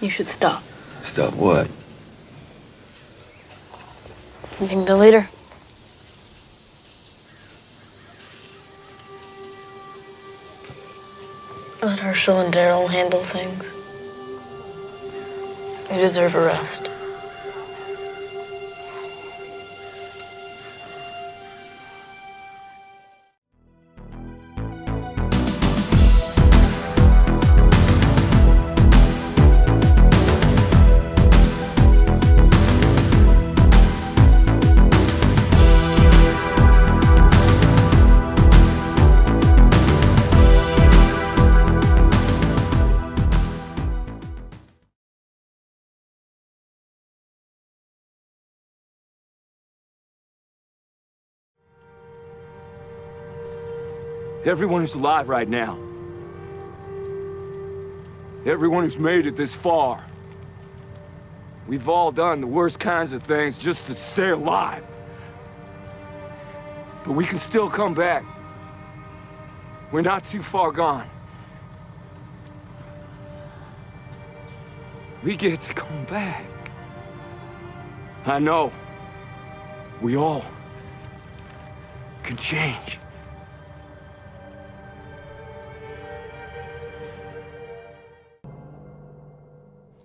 You should stop. Stop what? Being the leader. Let Herschel and Daryl handle things. You deserve a rest. Everyone who's alive right now. Everyone who's made it this far. We've all done the worst kinds of things just to stay alive. But we can still come back. We're not too far gone. We get to come back. I know. We all can change.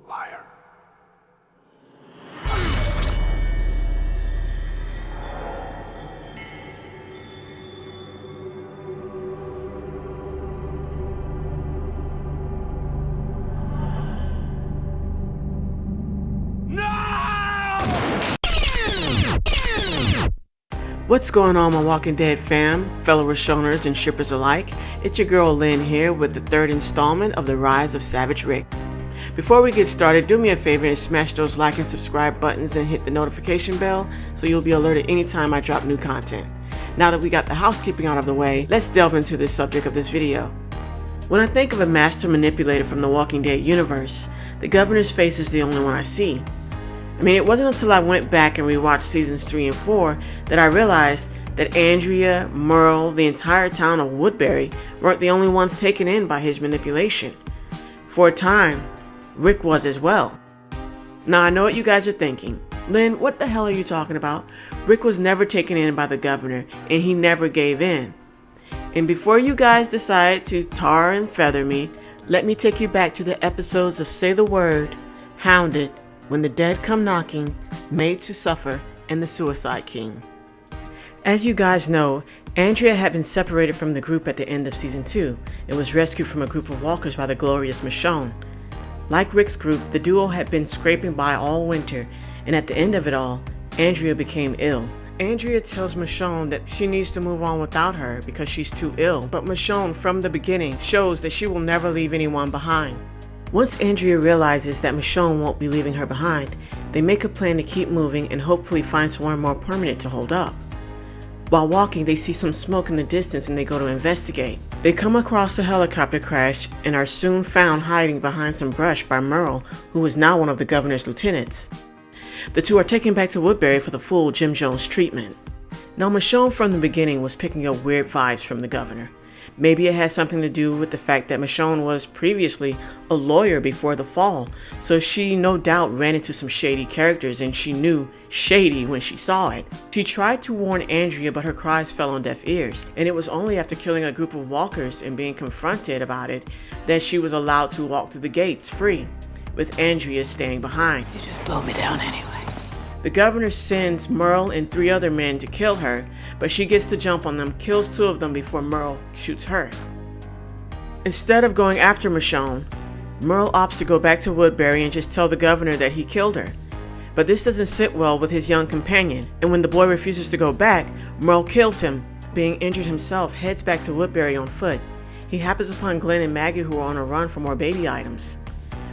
Liar. What's going on, my Walking Dead fam, fellow Rishoners and shippers alike? It's your girl Lynn here with the third installment of The Rise of Savage Rick. Before we get started, do me a favor and smash those like and subscribe buttons and hit the notification bell so you'll be alerted anytime I drop new content. Now that we got the housekeeping out of the way, let's delve into the subject of this video. When I think of a master manipulator from the Walking Dead universe, the governor's face is the only one I see. I mean, it wasn't until I went back and rewatched seasons 3 and 4 that I realized that Andrea, Merle, the entire town of Woodbury weren't the only ones taken in by his manipulation. For a time, Rick was as well. Now I know what you guys are thinking. Lynn, what the hell are you talking about? Rick was never taken in by the governor and he never gave in. And before you guys decide to tar and feather me, let me take you back to the episodes of Say the Word, Hounded, When the Dead Come Knocking, Made to Suffer, and The Suicide King. As you guys know, Andrea had been separated from the group at the end of season 2 and was rescued from a group of walkers by the glorious Michonne. Like Rick's group, the duo had been scraping by all winter, and at the end of it all, Andrea became ill. Andrea tells Michonne that she needs to move on without her because she's too ill, but Michonne from the beginning shows that she will never leave anyone behind. Once Andrea realizes that Michonne won't be leaving her behind, they make a plan to keep moving and hopefully find somewhere more permanent to hold up. While walking, they see some smoke in the distance and they go to investigate. They come across a helicopter crash and are soon found hiding behind some brush by Merle, who is now one of the governor's lieutenants. The two are taken back to Woodbury for the full Jim Jones treatment. Now Michonne from the beginning was picking up weird vibes from the governor. Maybe it had something to do with the fact that Michonne was previously a lawyer before the fall, so she no doubt ran into some shady characters and she knew shady when she saw it. She tried to warn Andrea, but her cries fell on deaf ears, and it was only after killing a group of walkers and being confronted about it that she was allowed to walk through the gates free, with Andrea staying behind. You just slow me down anyway. The governor sends Merle and 3 other men to kill her, but she gets the jump on them, kills 2 of them before Merle shoots her. Instead of going after Michonne, Merle opts to go back to Woodbury and just tell the governor that he killed her. But this doesn't sit well with his young companion, and when the boy refuses to go back, Merle kills him. Being injured himself, heads back to Woodbury on foot. He happens upon Glenn and Maggie, who are on a run for more baby items.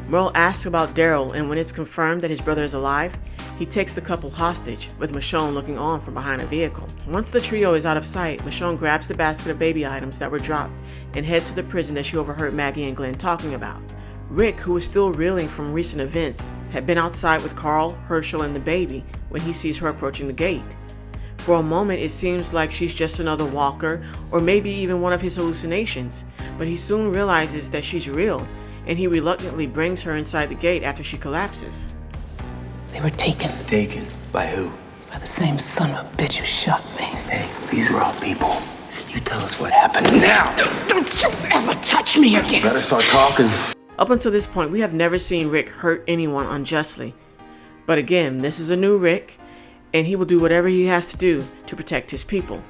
Merle asks about Daryl, and when it's confirmed that his brother is alive, he takes the couple hostage, with Michonne looking on from behind a vehicle. Once the trio is out of sight, Michonne grabs the basket of baby items that were dropped and heads to the prison that she overheard Maggie and Glenn talking about. Rick, who was still reeling from recent events, had been outside with Carl, Herschel, and the baby when he sees her approaching the gate. For a moment, it seems like she's just another walker, or maybe even one of his hallucinations, but he soon realizes that she's real, and he reluctantly brings her inside the gate after she collapses. They were taken Taken? By who? by the same son of a bitch who shot me. Hey, these are all people. You tell us what happened now. Don't you ever touch me again! Better start talking. Up until this point, we have never seen Rick hurt anyone unjustly. But again, this is a new Rick, and he will do whatever he has to do to protect his people.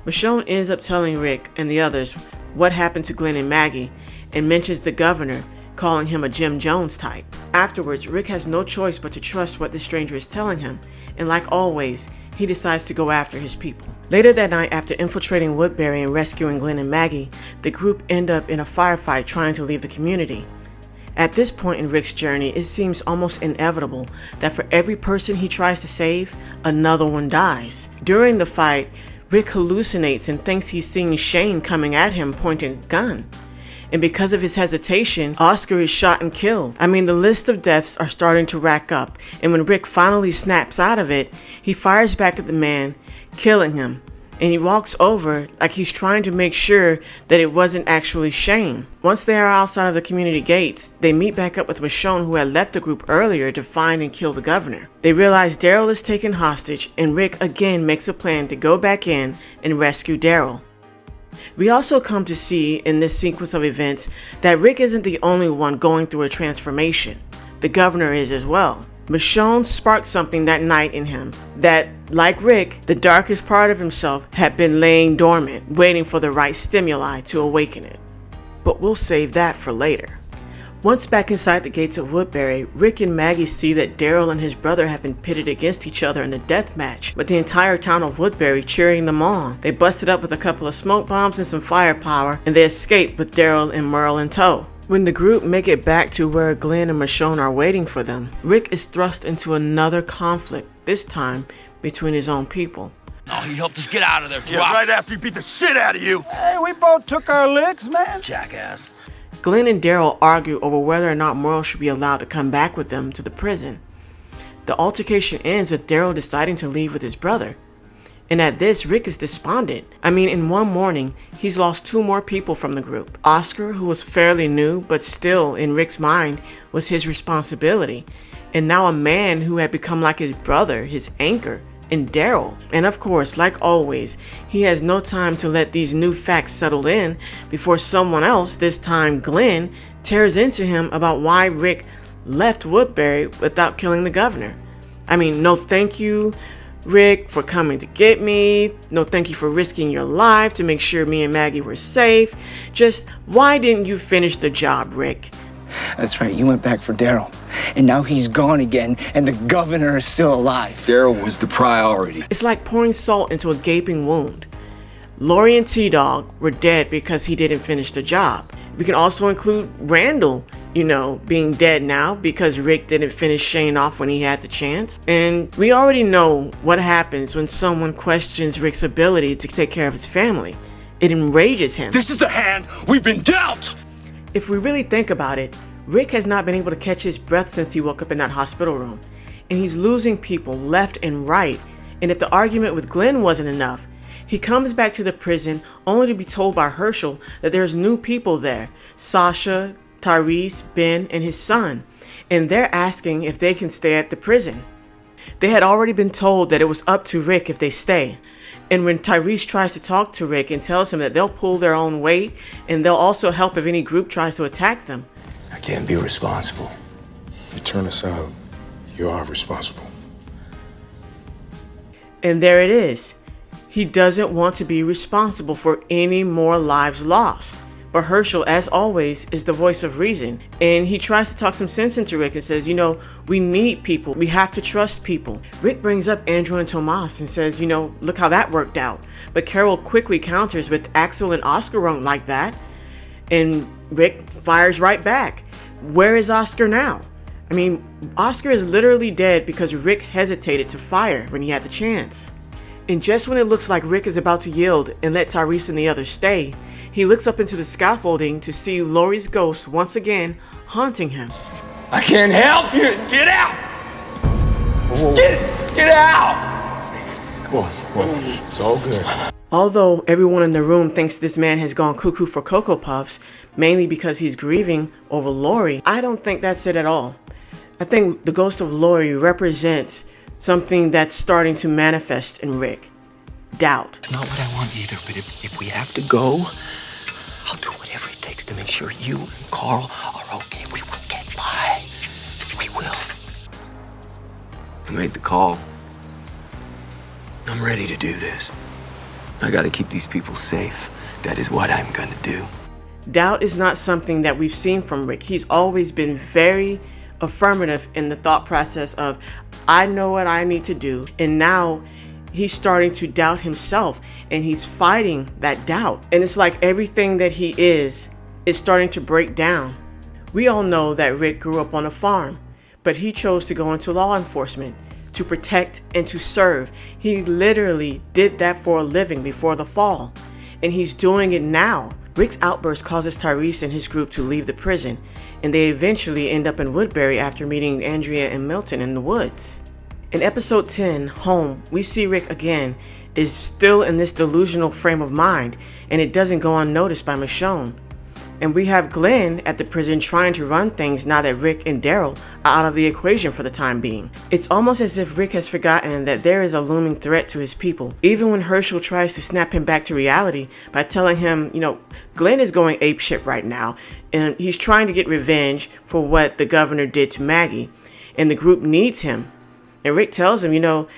Michonne ends up telling Rick and the others what happened to Glenn and Maggie, and mentions the governor, calling him a Jim Jones type. Afterwards, Rick has no choice but to trust what the stranger is telling him, and like always, he decides to go after his people. Later that night, after infiltrating Woodbury and rescuing Glenn and Maggie, the group end up in a firefight trying to leave the community. At this point in Rick's journey, it seems almost inevitable that for every person he tries to save, another one dies. During the fight, Rick hallucinates and thinks he's seeing Shane coming at him pointing a gun. And because of his hesitation, Oscar is shot and killed. I mean, the list of deaths are starting to rack up, and when Rick finally snaps out of it, he fires back at the man, killing him. And he walks over like he's trying to make sure that it wasn't actually Shane. Once they are outside of the community gates, they meet back up with Michonne, who had left the group earlier to find and kill the governor. They realize Daryl is taken hostage, and Rick again makes a plan to go back in and rescue Daryl. We also come to see in this sequence of events that Rick isn't the only one going through a transformation. The governor is as well. Michonne sparked something that night in him that, like Rick, the darkest part of himself had been laying dormant, waiting for the right stimuli to awaken it. But we'll save that for later. Once back inside the gates of Woodbury, Rick and Maggie see that Daryl and his brother have been pitted against each other in a death match, with the entire town of Woodbury cheering them on. They busted up with a couple of smoke bombs and some firepower, and they escape with Daryl and Merle in tow. When the group make it back to where Glenn and Michonne are waiting for them, Rick is thrust into another conflict, this time between his own people. Oh, he helped us get out of there. Yeah, right after he beat the shit out of you. Hey, we both took our licks, man. Jackass. Glenn and Daryl argue over whether or not Merle should be allowed to come back with them to the prison. The altercation ends with Daryl deciding to leave with his brother. And at this, Rick is despondent. I mean, in one morning, he's lost 2 more people from the group. Oscar, who was fairly new, but still, in Rick's mind, was his responsibility. And now a man who had become like his brother, his anchor, and Daryl. And of course, like always, he has no time to let these new facts settle in before someone else, this time Glenn, tears into him about why Rick left Woodbury without killing the governor. I mean, no thank you, Rick, for coming to get me. No thank you for risking your life to make sure me and Maggie were safe. Just, why didn't you finish the job, Rick? That's right, you went back for Daryl. And now he's gone again, and the governor is still alive. Daryl was the priority. It's like pouring salt into a gaping wound. Lori and T-Dog were dead because he didn't finish the job. We can also include Randall, being dead now because Rick didn't finish Shane off when he had the chance. And we already know what happens when someone questions Rick's ability to take care of his family. It enrages him. This is the hand we've been dealt! If we really think about it, Rick has not been able to catch his breath since he woke up in that hospital room. And he's losing people left and right. And if the argument with Glenn wasn't enough, he comes back to the prison only to be told by Herschel that there's new people there. Sasha, Tyrese, Ben, and his son. And they're asking if they can stay at the prison. They had already been told that it was up to Rick if they stay. And when Tyrese tries to talk to Rick and tells him that they'll pull their own weight and they'll also help if any group tries to attack them. I can't be responsible. You turn us out, you are responsible. And there it is. He doesn't want to be responsible for any more lives lost. But Herschel, as always, is the voice of reason. And he tries to talk some sense into Rick and says, we need people. We have to trust people. Rick brings up Andrea and Tomas and says, look how that worked out. But Carol quickly counters with Axel and Oscar weren't like that. And Rick fires right back. Where is Oscar now? I mean, Oscar is literally dead because Rick hesitated to fire when he had the chance. And just when it looks like Rick is about to yield and let Tyrese and the others stay, he looks up into the scaffolding to see Lori's ghost once again haunting him. I can't help you! Get out! Whoa. Get out! Come on, it's all good. Although everyone in the room thinks this man has gone cuckoo for Cocoa Puffs, mainly because he's grieving over Lori, I don't think that's it at all. I think the ghost of Lori represents something that's starting to manifest in Rick. Doubt. It's not what I want either, but if we have to go, I'll do whatever it takes to make sure you and Carl are okay. We will get by. We will. I made the call. I'm ready to do this. I gotta keep these people safe. That is what I'm gonna do. Doubt is not something that we've seen from Rick. He's always been very affirmative in the thought process of, I know what I need to do. And now he's starting to doubt himself, and he's fighting that doubt. And it's like everything that he is starting to break down. We all know that Rick grew up on a farm, but he chose to go into law enforcement to protect and to serve. He literally did that for a living before the fall, and he's doing it now. Rick's outburst causes Tyrese and his group to leave the prison, and they eventually end up in Woodbury after meeting Andrea and Milton in the woods. In episode 10, Home, we see Rick again is still in this delusional frame of mind, and it doesn't go unnoticed by Michonne. And we have Glenn at the prison trying to run things now that Rick and Daryl are out of the equation for the time being. It's almost as if Rick has forgotten that there is a looming threat to his people. Even when Herschel tries to snap him back to reality by telling him, Glenn is going apeshit right now, and he's trying to get revenge for what the governor did to Maggie, and the group needs him. And Rick tells him,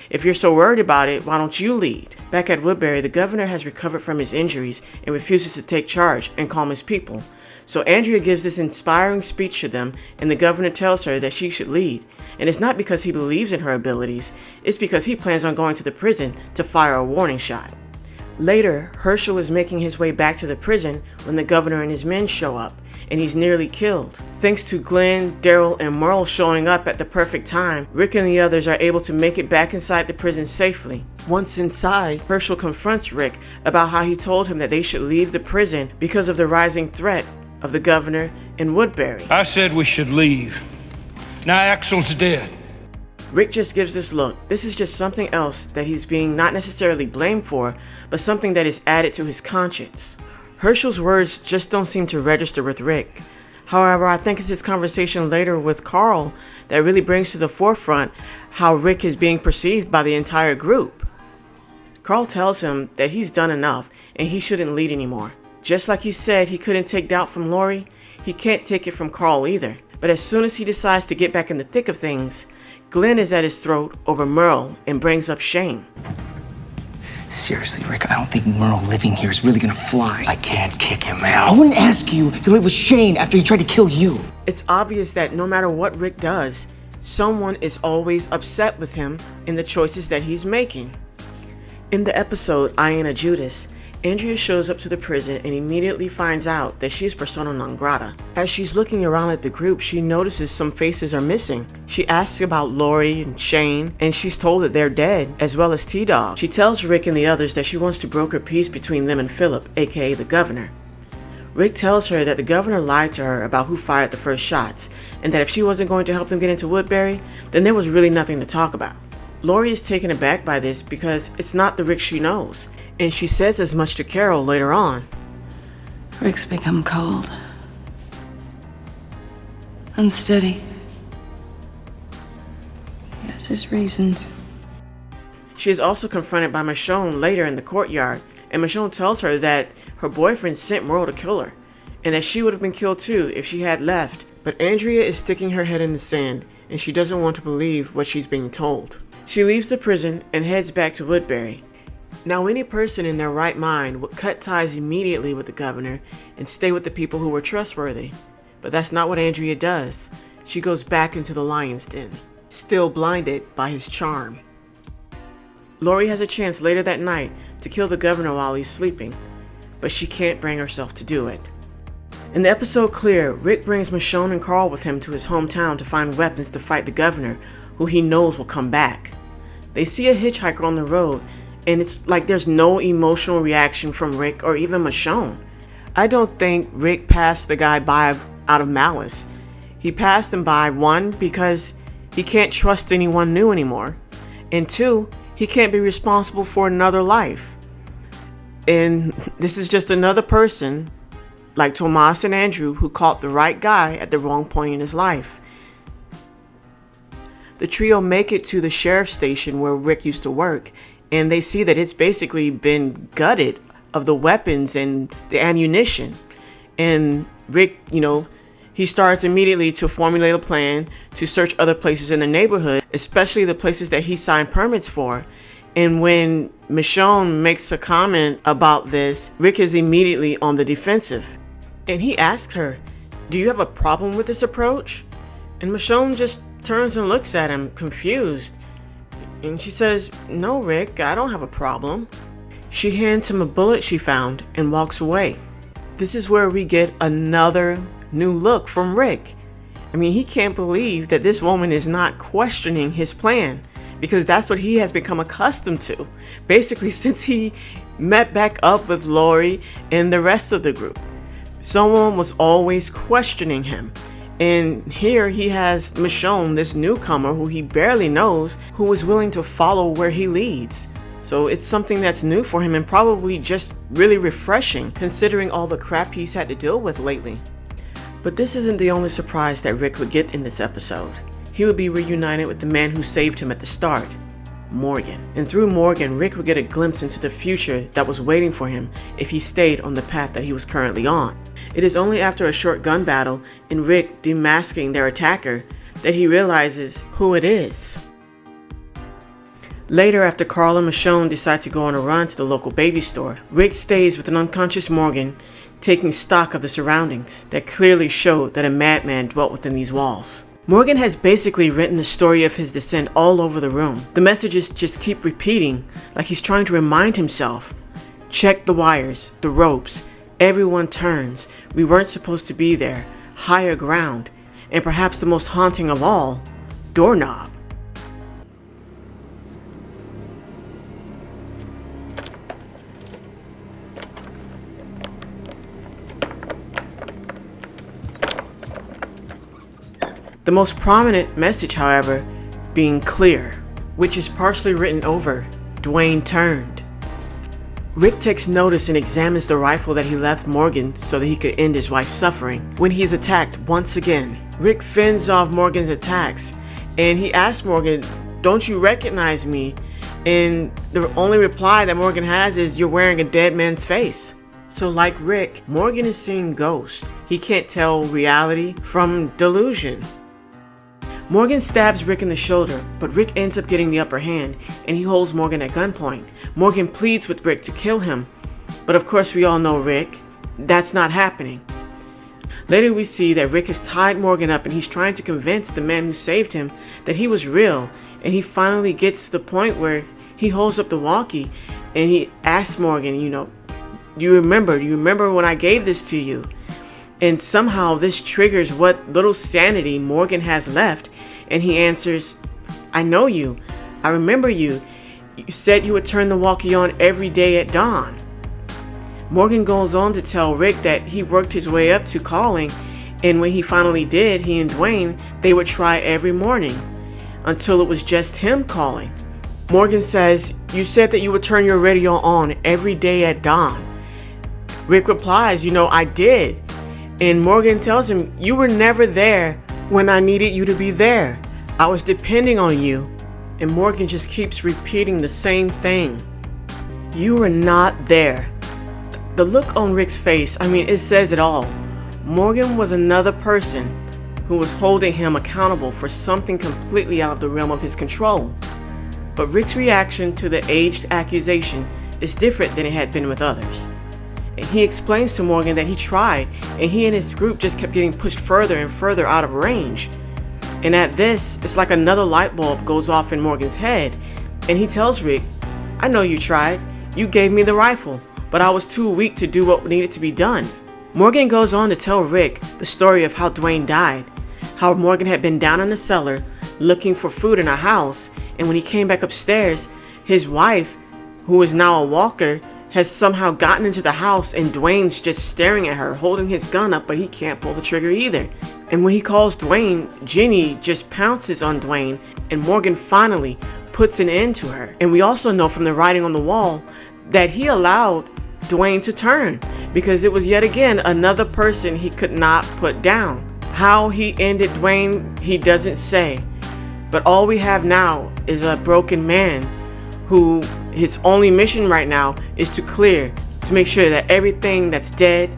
if you're so worried about it, why don't you lead? Back at Woodbury, the governor has recovered from his injuries and refuses to take charge and calm his people. So Andrea gives this inspiring speech to them, and the governor tells her that she should lead. And it's not because he believes in her abilities, it's because he plans on going to the prison to fire a warning shot. Later, Herschel is making his way back to the prison when the governor and his men show up, and he's nearly killed. Thanks to Glenn, Daryl, and Merle showing up at the perfect time, Rick and the others are able to make it back inside the prison safely. Once inside, Herschel confronts Rick about how he told him that they should leave the prison because of the rising threat of the governor in Woodbury. I said we should leave. Now Axel's dead. Rick just gives this look. This is just something else that he's being not necessarily blamed for, but something that is added to his conscience. Herschel's words just don't seem to register with Rick. However, I think it's his conversation later with Carl that really brings to the forefront how Rick is being perceived by the entire group. Carl tells him that he's done enough and he shouldn't lead anymore. Just like he said he couldn't take doubt from Lori, he can't take it from Carl either. But as soon as he decides to get back in the thick of things, Glenn is at his throat over Merle and brings up Shane. Seriously, Rick, I don't think Merle living here is really gonna fly. I can't kick him out. I wouldn't ask you to live with Shane after he tried to kill you. It's obvious that no matter what Rick does, someone is always upset with him in the choices that he's making. In the episode I Ain't a Judas, Andrea shows up to the prison and immediately finds out that she's persona non grata. As she's looking around at the group, she notices some faces are missing. She asks about Lori and Shane, and she's told that they're dead, as well as T-Dog. She tells Rick and the others that she wants to broker peace between them and Philip, aka the governor. Rick tells her that the governor lied to her about who fired the first shots, and that if she wasn't going to help them get into Woodbury, then there was really nothing to talk about. Lori is taken aback by this because it's not the Rick she knows, and she says as much to Carol later on. Rick's become cold. Unsteady. He has his reasons. She is also confronted by Michonne later in the courtyard, and Michonne tells her that her boyfriend sent Merle to kill her, and that she would have been killed too if she had left. But Andrea is sticking her head in the sand, and she doesn't want to believe what she's being told. She leaves the prison and heads back to Woodbury. Now, any person in their right mind would cut ties immediately with the governor and stay with the people who were trustworthy. But that's not what Andrea does. She goes back into the lion's den, still blinded by his charm. Lori has a chance later that night to kill the governor while he's sleeping, but she can't bring herself to do it. In the episode Clear, Rick brings Michonne and Carl with him to his hometown to find weapons to fight the governor, who he knows will come back. They see a hitchhiker on the road, and it's like there's no emotional reaction from Rick or even Michonne. I don't think Rick passed the guy by out of malice. He passed him by, one, because he can't trust anyone new anymore, and two, he can't be responsible for another life. And this is just another person, like Tomas and Andrew, who caught the right guy at the wrong point in his life. The trio make it to the sheriff's station where Rick used to work, and they see that it's basically been gutted of the weapons and the ammunition. And Rick, he starts immediately to formulate a plan to search other places in the neighborhood, especially the places that he signed permits for. And when Michonne makes a comment about this, Rick is immediately on the defensive. And he asks her, "Do you have a problem with this approach?" And Michonne just turns and looks at him, confused. And she says, "No, Rick, I don't have a problem." She hands him a bullet she found and walks away. This is where we get another new look from Rick. I mean, he can't believe that this woman is not questioning his plan, because that's what he has become accustomed to, basically since he met back up with Lori and the rest of the group. Someone was always questioning him. And here he has Michonne, this newcomer who he barely knows, who is willing to follow where he leads. So it's something that's new for him and probably just really refreshing, considering all the crap he's had to deal with lately. But this isn't the only surprise that Rick would get in this episode. He would be reunited with the man who saved him at the start, Morgan. And through Morgan, Rick would get a glimpse into the future that was waiting for him if he stayed on the path that he was currently on. It is only after a short gun battle and Rick demasking their attacker that he realizes who it is. Later, after Carl and Michonne decide to go on a run to the local baby store, Rick stays with an unconscious Morgan, taking stock of the surroundings that clearly showed that a madman dwelt within these walls. Morgan has basically written the story of his descent all over the room. The messages just keep repeating, like he's trying to remind himself. Check the wires, the ropes, everyone turns, we weren't supposed to be there, higher ground, and perhaps the most haunting of all, doorknob. The most prominent message, however, being clear, which is partially written over, Dwayne turned. Rick takes notice and examines the rifle that he left Morgan so that he could end his wife's suffering. When he's attacked once again, Rick fends off Morgan's attacks and he asks Morgan, "Don't you recognize me?" And the only reply that Morgan has is, "You're wearing a dead man's face." So like Rick, Morgan is seeing ghosts. He can't tell reality from delusion. Morgan stabs Rick in the shoulder, but Rick ends up getting the upper hand and he holds Morgan at gunpoint. Morgan pleads with Rick to kill him, but of course we all know Rick, that's not happening. Later we see that Rick has tied Morgan up and he's trying to convince the man who saved him that he was real, and he finally gets to the point where he holds up the walkie and he asks Morgan, do you remember when I gave this to you? And somehow this triggers what little sanity Morgan has left, and he answers, "I know you. I remember you. You said you would turn the walkie on every day at dawn." Morgan goes on to tell Rick that he worked his way up to calling, and when he finally did, he and Dwayne, they would try every morning until it was just him calling. Morgan says, "You said that you would turn your radio on every day at dawn." Rick replies, "I did." And Morgan tells him, "You were never there when I needed you to be there. I was depending on you." And Morgan just keeps repeating the same thing. You were not there. The look on Rick's face, it says it all. Morgan was another person who was holding him accountable for something completely out of the realm of his control. But Rick's reaction to the aged accusation is different than it had been with others. And he explains to Morgan that he tried, and he and his group just kept getting pushed further and further out of range. And at this, it's like another light bulb goes off in Morgan's head, and he tells Rick, "I know you tried. You gave me the rifle, but I was too weak to do what needed to be done." Morgan goes on to tell Rick the story of how Dwayne died, how Morgan had been down in the cellar looking for food in a house, and when he came back upstairs, his wife, who is now a walker, has somehow gotten into the house, and Dwayne's just staring at her, holding his gun up, but he can't pull the trigger either. And when he calls Dwayne, Jenny just pounces on Dwayne, and Morgan finally puts an end to her. And we also know from the writing on the wall that he allowed Dwayne to turn, because it was yet again another person he could not put down. How he ended Dwayne, he doesn't say. But all we have now is a broken man who his only mission right now is to make sure that everything that's dead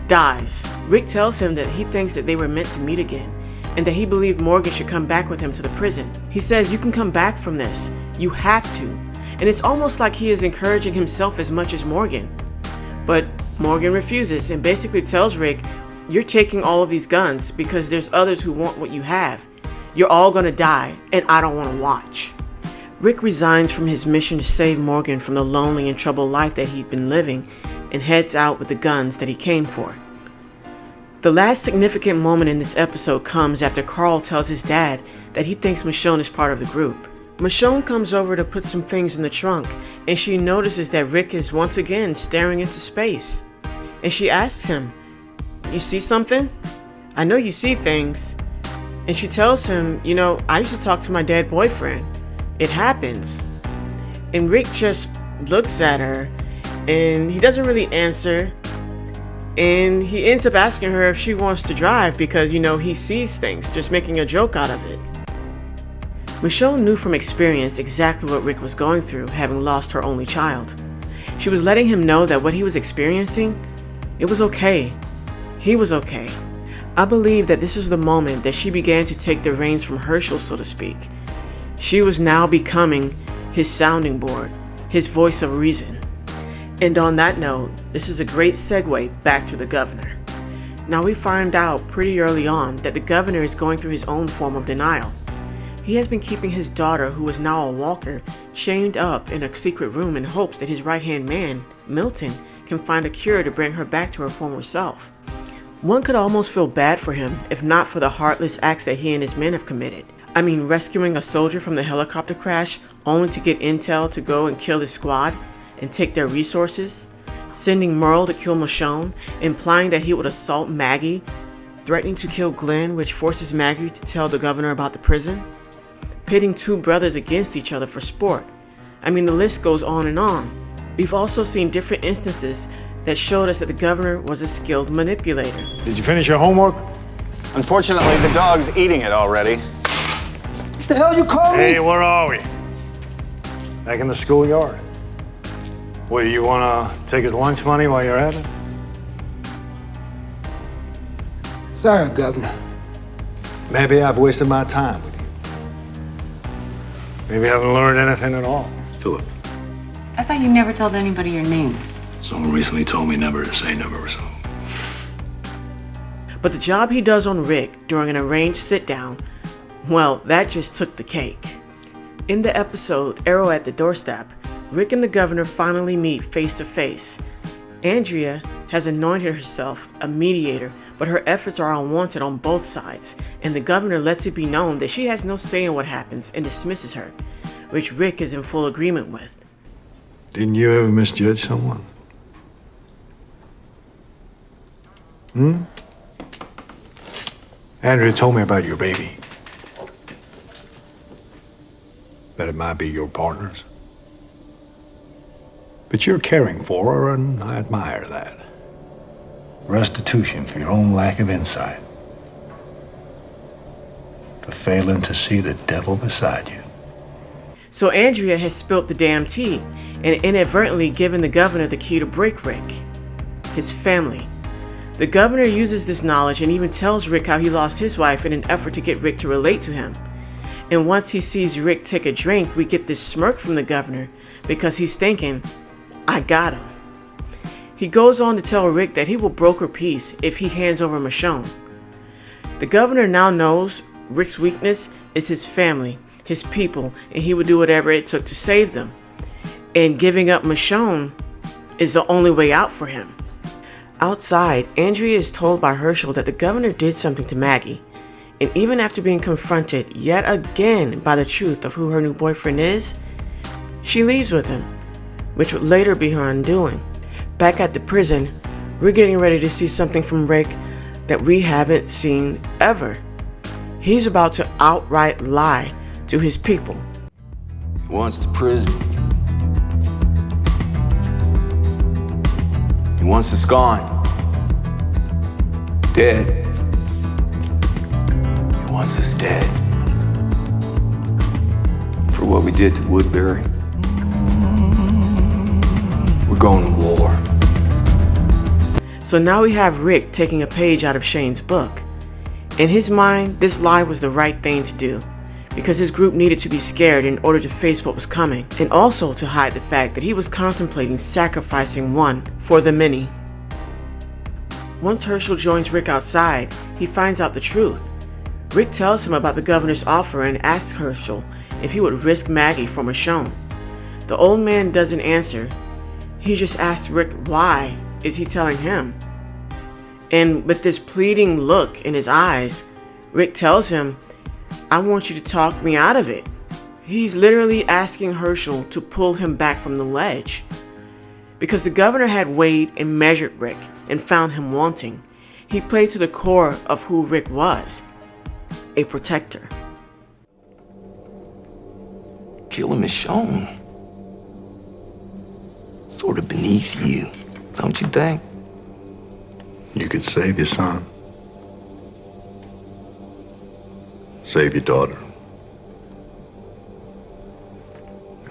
dies. Rick tells him that he thinks that they were meant to meet again and that he believed Morgan should come back with him to the prison. He says, "You can come back from this. You have to." And it's almost like he is encouraging himself as much as Morgan. But Morgan refuses and basically tells Rick, "You're taking all of these guns because there's others who want what you have. You're all gonna die, and I don't want to watch." Rick resigns from his mission to save Morgan from the lonely and troubled life that he'd been living and heads out with the guns that he came for. The last significant moment in this episode comes after Carl tells his dad that he thinks Michonne is part of the group. Michonne comes over to put some things in the trunk, and she notices that Rick is once again staring into space. And she asks him, "You see something? I know you see things." And she tells him, "You know, I used to talk to my dead boyfriend. It happens." And Rick just looks at her, and he doesn't really answer. And he ends up asking her if she wants to drive because, you know, he sees things, just making a joke out of it. Michonne knew from experience exactly what Rick was going through, having lost her only child. She was letting him know that what he was experiencing, it was okay. He was okay. I believe that this was the moment that she began to take the reins from Herschel, so to speak. She was now becoming his sounding board, his voice of reason. And on that note, this is a great segue back to the governor. Now we find out pretty early on that the governor is going through his own form of denial. He has been keeping his daughter, who is now a walker, chained up in a secret room in hopes that his right-hand man, Milton, can find a cure to bring her back to her former self. One could almost feel bad for him if not for the heartless acts that he and his men have committed. I mean, rescuing a soldier from the helicopter crash only to get intel to go and kill his squad and take their resources, sending Merle to kill Michonne, implying that he would assault Maggie, threatening to kill Glenn, which forces Maggie to tell the governor about the prison, pitting two brothers against each other for sport. I mean, the list goes on and on. We've also seen different instances that showed us that the governor was a skilled manipulator. Did you finish your homework? Unfortunately, the dog's eating it already. What the hell you call me? Hey, where are we? Back in the schoolyard. Well, you wanna take his lunch money while you're at it? Sorry, Governor. Maybe I've wasted my time with you. Maybe I haven't learned anything at all. Philip. I thought you never told anybody your name. Someone recently told me never to say never, so. But the job he does on Rick during an arranged sit-down, well, that just took the cake. In the episode Arrow at the Doorstep, Rick and the governor finally meet face to face. Andrea has anointed herself a mediator, but her efforts are unwanted on both sides, and the governor lets it be known that she has no say in what happens and dismisses her, which Rick is in full agreement with. Didn't you ever misjudge someone? Andrea told me about your baby. That it might be your partner's. But you're caring for her, and I admire that. Restitution for your own lack of insight. For failing to see the devil beside you. So Andrea has spilt the damn tea and inadvertently given the governor the key to break Rick. His family. The governor uses this knowledge and even tells Rick how he lost his wife in an effort to get Rick to relate to him. And once he sees Rick take a drink, we get this smirk from the governor because he's thinking, I got him. He goes on to tell Rick that he will broker peace if he hands over Michonne. The governor now knows Rick's weakness is his family, his people, and he would do whatever it took to save them. And giving up Michonne is the only way out for him. Outside, Andrea is told by Herschel that the governor did something to Maggie. And even after being confronted yet again by the truth of who her new boyfriend is, she leaves with him, which would later be her undoing. Back at the prison, we're getting ready to see something from Rick that we haven't seen ever. He's about to outright lie to his people. He wants the prison. He wants us gone. Dead. He wants us dead. For what we did to Woodbury. We're going to war. So now we have Rick taking a page out of Shane's book. In his mind, this lie was the right thing to do, because his group needed to be scared in order to face what was coming, and also to hide the fact that he was contemplating sacrificing one for the many. Once Herschel joins Rick outside, he finds out the truth. Rick tells him about the governor's offer and asks Herschel if he would risk Maggie for Michonne. The old man doesn't answer. He just asks Rick why is he telling him. And with this pleading look in his eyes, Rick tells him, "I want you to talk me out of it." He's literally asking Herschel to pull him back from the ledge. Because the governor had weighed and measured Rick and found him wanting, he played to the core of who Rick was, a protector. Killing Michonne. Sort of beneath you, don't you think? You could save your son. Save your daughter.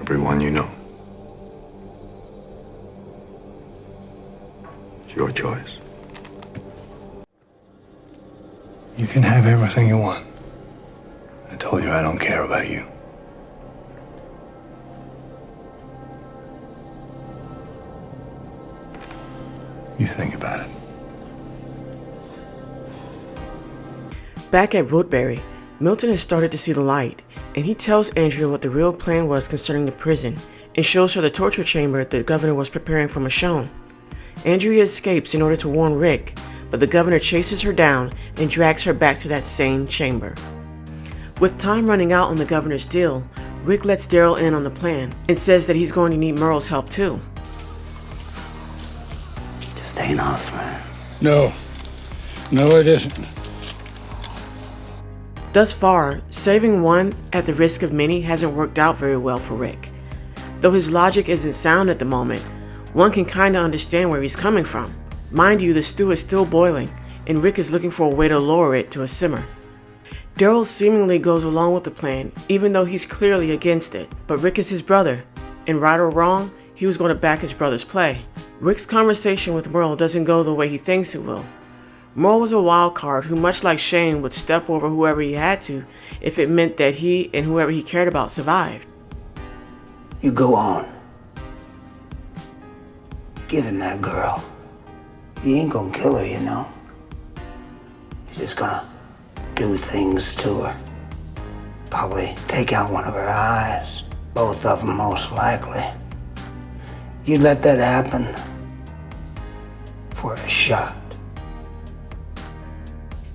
Everyone you know. It's your choice. You can have everything you want. I told you I don't care about you. You think about it. Back at Woodbury, Milton has started to see the light, and he tells Andrea what the real plan was concerning the prison and shows her the torture chamber the governor was preparing for Michonne. Andrea escapes in order to warn Rick, but the governor chases her down and drags her back to that same chamber. With time running out on the governor's deal, Rick lets Daryl in on the plan and says that he's going to need Merle's help too. Just ain't us, man. No. No, it isn't. Thus far, saving one at the risk of many hasn't worked out very well for Rick. Though his logic isn't sound at the moment, one can kinda understand where he's coming from. Mind you, the stew is still boiling, and Rick is looking for a way to lower it to a simmer. Daryl seemingly goes along with the plan, even though he's clearly against it. But Rick is his brother, and right or wrong, he was going to back his brother's play. Rick's conversation with Merle doesn't go the way he thinks it will. Merle was a wild card who, much like Shane, would step over whoever he had to if it meant that he and whoever he cared about survived. You go on. Give him that girl. He ain't gonna kill her, you know. He's just gonna do things to her. Probably take out one of her eyes. Both of them, most likely. You let that happen for a shot.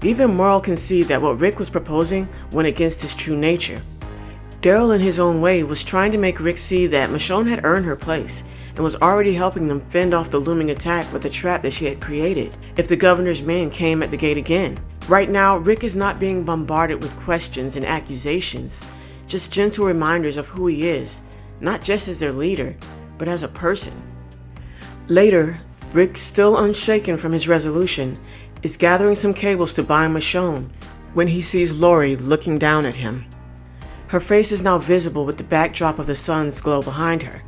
Even Merle can see that what Rick was proposing went against his true nature. Daryl, in his own way, was trying to make Rick see that Michonne had earned her place and was already helping them fend off the looming attack with the trap that she had created if the governor's men came at the gate again. Right now, Rick is not being bombarded with questions and accusations, just gentle reminders of who he is, not just as their leader, but as a person. Later, Rick, still unshaken from his resolution, is gathering some cables to bind Michonne when he sees Lori looking down at him. Her face is now visible with the backdrop of the sun's glow behind her.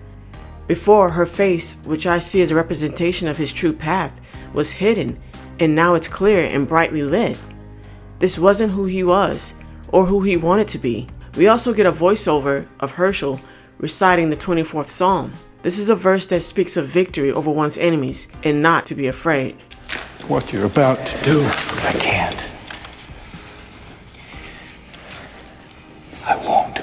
Before, her face, which I see as a representation of his true path, was hidden, and now it's clear and brightly lit. This wasn't who he was, or who he wanted to be. We also get a voiceover of Herschel reciting the 24th Psalm. This is a verse that speaks of victory over one's enemies and not to be afraid. What you're about to do. I can't. I won't.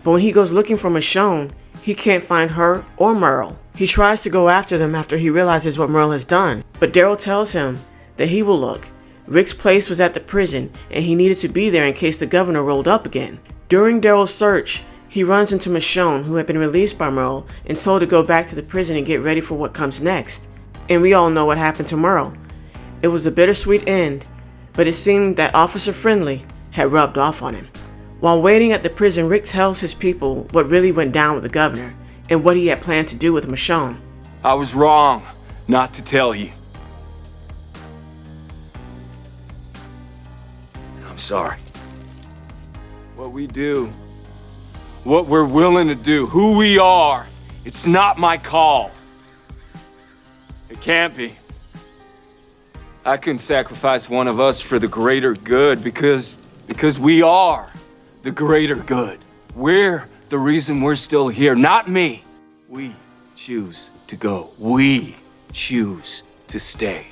But when he goes looking for Michonne, he can't find her or Merle. He tries to go after them after he realizes what Merle has done, but Daryl tells him that he will look. Rick's place was at the prison, and he needed to be there in case the governor rolled up again. During Daryl's search, he runs into Michonne, who had been released by Merle and told to go back to the prison and get ready for what comes next. And we all know what happened to Merle. It was a bittersweet end, but it seemed that Officer Friendly had rubbed off on him. While waiting at the prison, Rick tells his people what really went down with the governor and what he had planned to do with Michonne. I was wrong. not to tell you. I'm sorry. What we do, what we're willing to do, who we are, it's not my call. It can't be. I couldn't sacrifice one of us for the greater good because we are the greater good. We're the reason we're still here, not me. We choose to go. We choose to stay.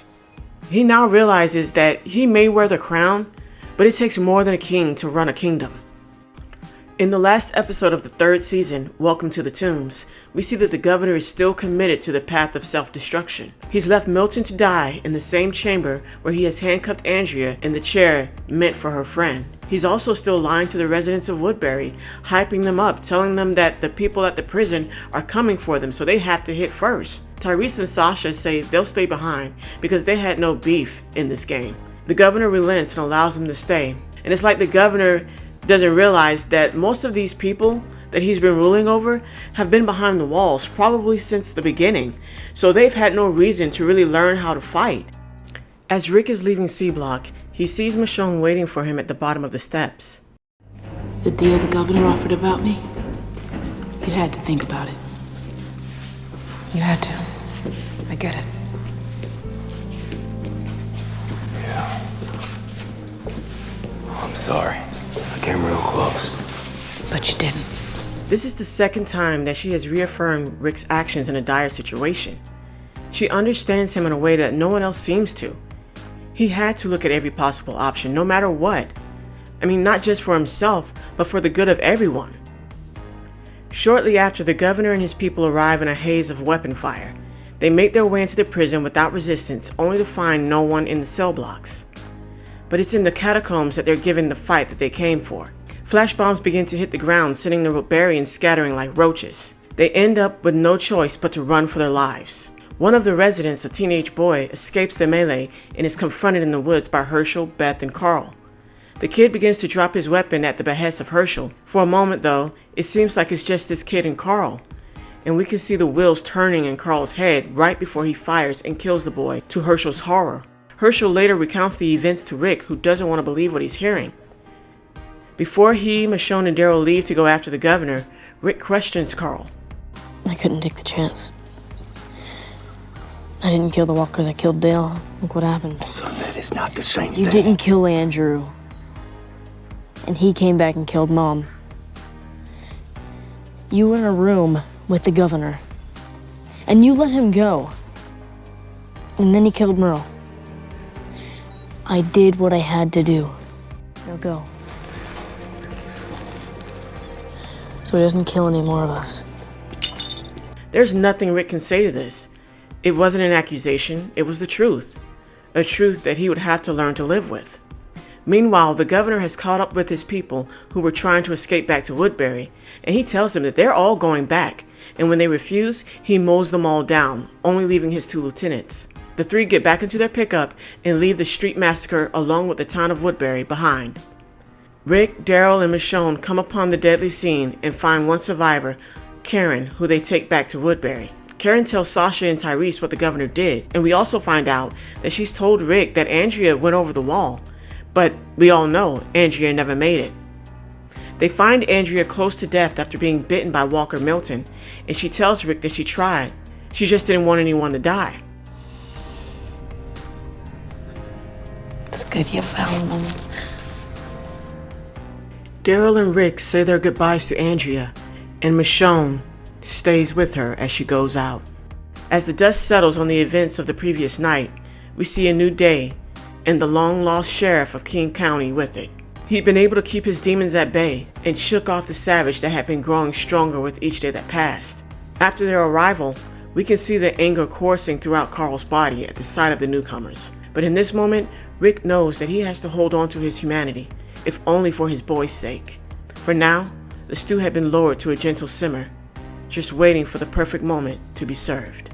He now realizes that he may wear the crown, but it takes more than a king to run a kingdom. In the last episode of the 3rd season, Welcome to the Tombs, we see that the governor is still committed to the path of self-destruction. He's left Milton to die in the same chamber where he has handcuffed Andrea in the chair meant for her friend. He's also still lying to the residents of Woodbury, hyping them up, telling them that the people at the prison are coming for them, so they have to hit first. Tyrese and Sasha say they'll stay behind because they had no beef in this game. The governor relents and allows them to stay, and it's like the governor doesn't realize that most of these people that he's been ruling over have been behind the walls probably since the beginning, so they've had no reason to really learn how to fight. As Rick is leaving C Block, he sees Michonne waiting for him at the bottom of the steps. The deal the governor offered about me, you had to think about it. You had to. I get it. Yeah. I'm sorry. I came real close. But you didn't. This is the second time that she has reaffirmed Rick's actions in a dire situation. She understands him in a way that no one else seems to. He had to look at every possible option, no matter what. I mean, not just for himself, but for the good of everyone. Shortly after, the governor and his people arrive in a haze of weapon fire. They make their way into the prison without resistance, only to find no one in the cell blocks. But it's in the catacombs that they're given the fight that they came for. Flash bombs begin to hit the ground, sending the barbarians scattering like roaches. They end up with no choice but to run for their lives. One of the residents, a teenage boy, escapes the melee and is confronted in the woods by Herschel, Beth, and Carl. The kid begins to drop his weapon at the behest of Herschel. For a moment though, it seems like it's just this kid and Carl, and we can see the wheels turning in Carl's head right before he fires and kills the boy, to Herschel's horror. Herschel later recounts the events to Rick, who doesn't want to believe what he's hearing. Before he, Michonne, and Daryl leave to go after the governor, Rick questions Carl. I couldn't take the chance. I didn't kill the walker that killed Dale. Look what happened. So that is not the same thing. You didn't kill Andrew. And he came back and killed Mom. You were in a room with the governor. And you let him go. And then he killed Merle. I did what I had to do. Now go. So he doesn't kill any more of us. There's nothing Rick can say to this. It wasn't an accusation, it was the truth. A truth that he would have to learn to live with. Meanwhile, the governor has caught up with his people who were trying to escape back to Woodbury, and he tells them that they're all going back, and when they refuse, he mows them all down, only leaving his 2 lieutenants. The 3 get back into their pickup and leave the street massacre along with the town of Woodbury behind. Rick, Daryl, and Michonne come upon the deadly scene and find one survivor, Karen, who they take back to Woodbury. Karen tells Sasha and Tyrese what the governor did, and we also find out that she's told Rick that Andrea went over the wall, but we all know Andrea never made it. They find Andrea close to death after being bitten by Walker Milton, and she tells Rick that she tried. She just didn't want anyone to die. It's good you found them. Daryl and Rick say their goodbyes to Andrea, and Michonne stays with her as she goes out. As the dust settles on the events of the previous night, we see a new day, and the long-lost sheriff of King County with it. He'd been able to keep his demons at bay and shook off the savage that had been growing stronger with each day that passed. After their arrival, we can see the anger coursing throughout Carl's body at the sight of the newcomers. But in this moment, Rick knows that he has to hold on to his humanity, if only for his boy's sake. For now, the stew had been lowered to a gentle simmer, just waiting for the perfect moment to be served.